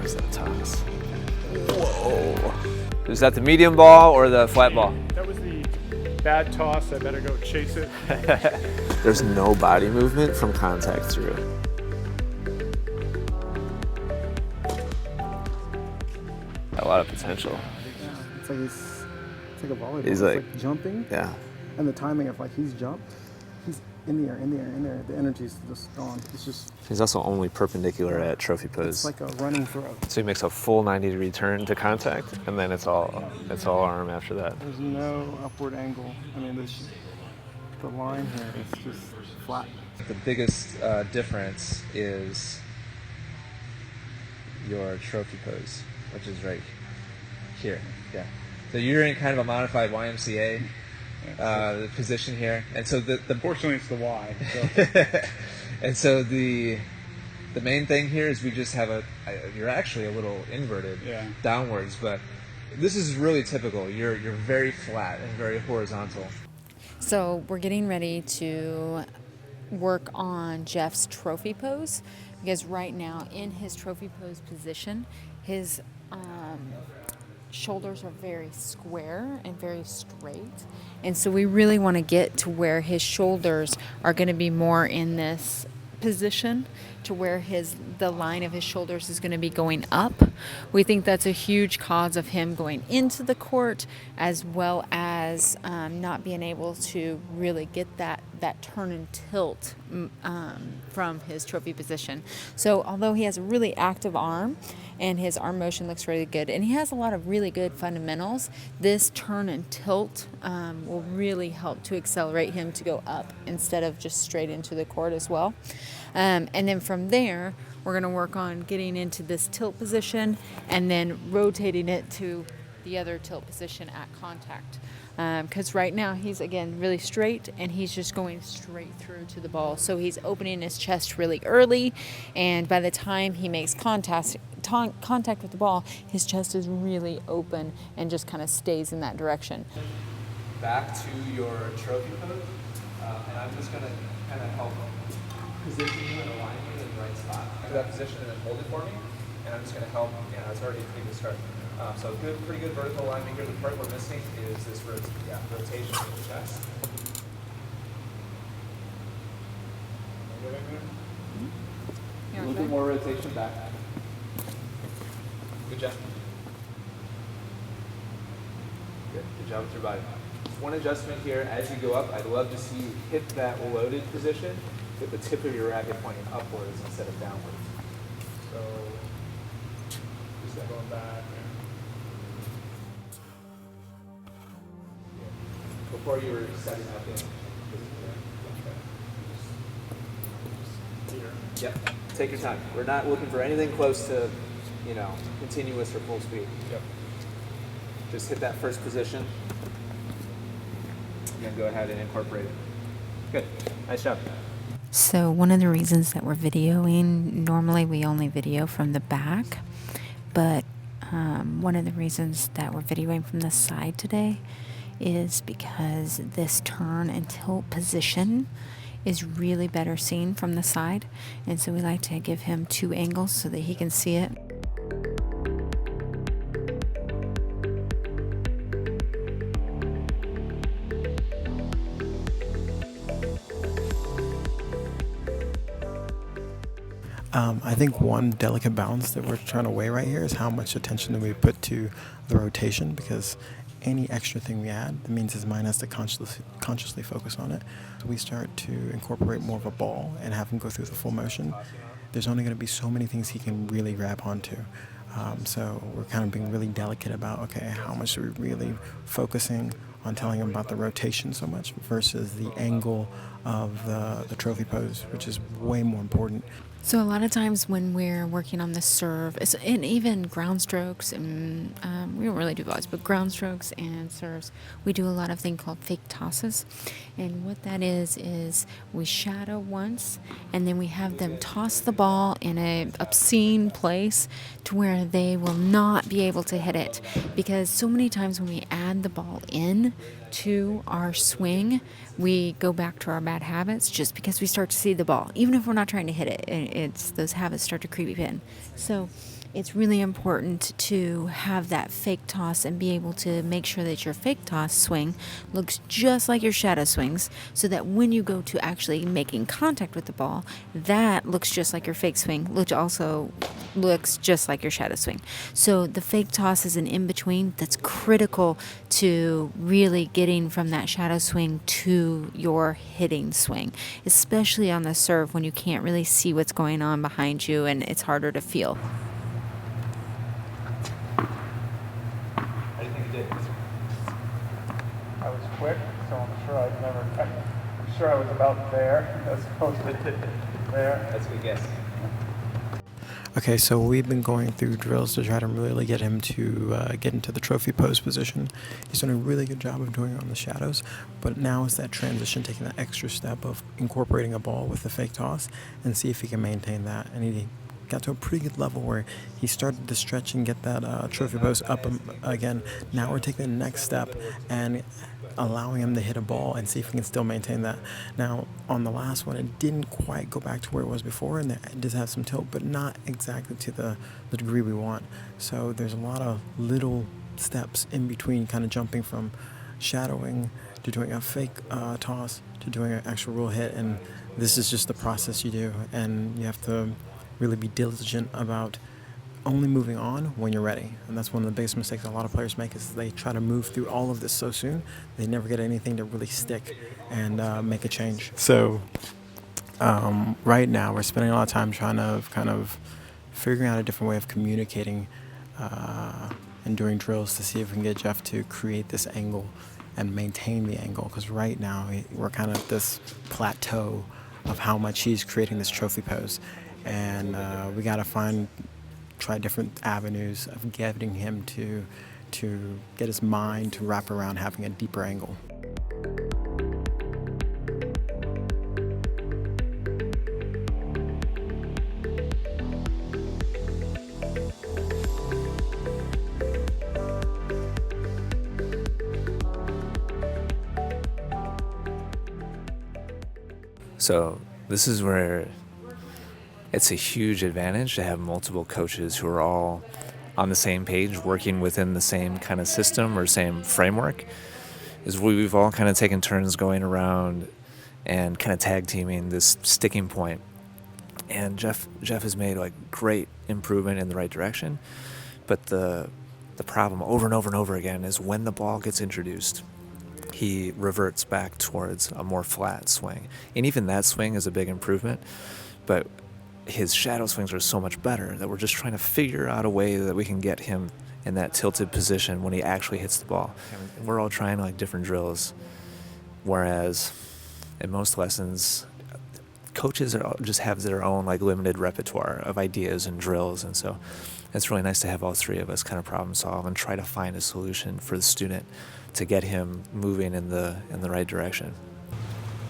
Where's that toss? Whoa. Is that the medium ball or the flat ball? That was the bad toss. I better go chase it. There's no body movement from contact through. A lot of potential. Yeah, it's like a volleyball. He's it's like jumping. Yeah. And the timing of he's jumped, he's in the air. The energy's just gone. It's just. He's also only perpendicular at trophy pose. It's like a running throw. So he makes a full 90-degree turn to contact, and then it's all arm after that. There's no upward angle. I mean, the line here is just flat. The biggest difference is your trophy pose, which is right here. Yeah. So you're in kind of a modified YMCA position here, and so Unfortunately, it's the Y. So. And so the main thing here is we just have you're actually a little inverted downwards, but this is really typical. You're very flat and very horizontal. So we're getting ready to work on Jeff's trophy pose, because right now in his trophy pose position, his shoulders are very square and very straight, and so we really want to get to where his shoulders are going to be more in this position, to where the line of his shoulders is going to be going up. We think that's a huge cause of him going into the court, as well as not being able to really get that turn and tilt from his trophy position. So although he has a really active arm and his arm motion looks really good, and he has a lot of really good fundamentals, this turn and tilt will really help to accelerate him to go up instead of just straight into the court as well. And then from there, we're going to work on getting into this tilt position and then rotating it to the other tilt position at contact. Because right now he's, again, really straight, and he's just going straight through to the ball. So he's opening his chest really early, and by the time he makes contact with the ball, his chest is really open and just kind of stays in that direction. Back to your trophy pose, and I'm just going to kind of help position you and align you in the right spot. To that position and then hold it for me, and I'm just going to help. Yeah, it's already a good start. So pretty good vertical alignment here. The part we're missing is this rotation of the chest. A little bit more rotation back. Good job. Good job with your body. One adjustment here, as you go up, I'd love to see you hit that loaded position with the tip of your racket pointing upwards instead of downwards. So, just going back. Before you were setting up in. Yep. Take your time. We're not looking for anything close to, continuous or full speed. Yep. Just hit that first position. And then go ahead and incorporate it. Good. Nice job. So one of the reasons that we're videoing, normally we only video from the back, but one of the reasons that we're videoing from the side today is because this turn and tilt position is really better seen from the side, and so we like to give him two angles so that he can see it. I think one delicate balance that we're trying to weigh right here is how much attention do we put to the rotation, because any extra thing we add, that means his mind has to consciously focus on it. So we start to incorporate more of a ball and have him go through the full motion. There's only going to be so many things he can really grab onto. So we're kind of being really delicate about, okay, how much are we really focusing on telling him about the rotation so much versus the angle of the trophy pose, which is way more important. So a lot of times when we're working on the serve, and even ground strokes, and we don't really do volleys, but ground strokes and serves, we do a lot of thing called fake tosses. And what that is we shadow once, and then we have them toss the ball in an obscene place to where they will not be able to hit it. Because so many times when we add the ball in to our swing, we go back to our bad habits just because we start to see the ball. Even if we're not trying to hit it, it's those habits start to creep in. So it's really important to have that fake toss and be able to make sure that your fake toss swing looks just like your shadow swings, so that when you go to actually making contact with the ball, that looks just like your fake swing, which also looks just like your shadow swing. So the fake toss is an in-between that's critical to really getting from that shadow swing to your hitting swing, especially on the serve when you can't really see what's going on behind you and it's harder to feel. How do you think you did? I was quick, so I'm sure I was about there as opposed to there. That's a good guess. Okay, so we've been going through drills to try to really get him to get into the trophy pose position. He's done a really good job of doing it on the shadows, but now is that transition, taking that extra step of incorporating a ball with the fake toss and see if he can maintain that. And he got to a pretty good level where he started to stretch and get that trophy pose up again. Now we're taking the next step and allowing him to hit a ball and see if he can still maintain that. Now, on the last one, it didn't quite go back to where it was before, and it does have some tilt, but not exactly to the degree we want. So there's a lot of little steps in between, kind of jumping from shadowing to doing a fake toss to doing an actual real hit, and this is just the process you do, and you have to really be diligent about only moving on when you're ready. And that's one of the biggest mistakes a lot of players make, is they try to move through all of this so soon they never get anything to really stick and make a change. So right now we're spending a lot of time trying to kind of figuring out a different way of communicating and doing drills to see if we can get Jeff to create this angle and maintain the angle, because right now we're kind of at this plateau of how much he's creating this trophy pose, and we got to try different avenues of getting him to get his mind to wrap around having a deeper angle. So this is where it's a huge advantage to have multiple coaches who are all on the same page, working within the same kind of system or same framework. Is we've all kind of taken turns going around and kind of tag teaming this sticking point. And Jeff has made like great improvement in the right direction, but the problem over and over and over again is when the ball gets introduced, he reverts back towards a more flat swing. And even that swing is a big improvement, but his shadow swings are so much better that we're just trying to figure out a way that we can get him in that tilted position when he actually hits the ball. And we're all trying like different drills, whereas in most lessons, coaches just have their own like limited repertoire of ideas and drills, and so it's really nice to have all three of us kind of problem solve and try to find a solution for the student to get him moving in the right direction.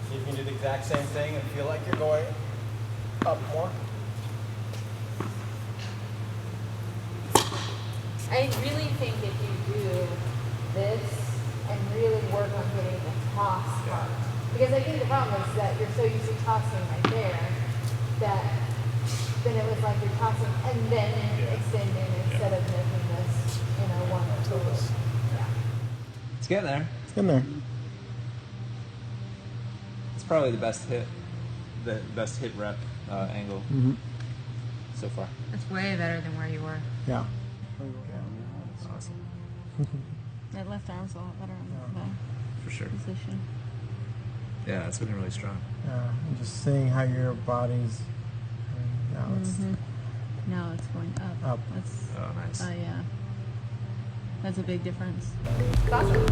See if you can do the exact same thing and feel like you're going up more. I really think if you do this and really work on getting the toss part, because I think the problem is that you're so used to tossing right there that then it was like you're tossing and then extending instead of making this, one or two. Yeah. It's getting there. It's in there. It's probably the best hit rep angle so far. It's way better than where you were. Yeah. Awesome. That left arm's a lot better in For sure. the position. Yeah, it's looking really strong. And just seeing how your body's. Now it's Now it's going up. up. That's, Oh, nice. yeah. That's a big difference. Awesome.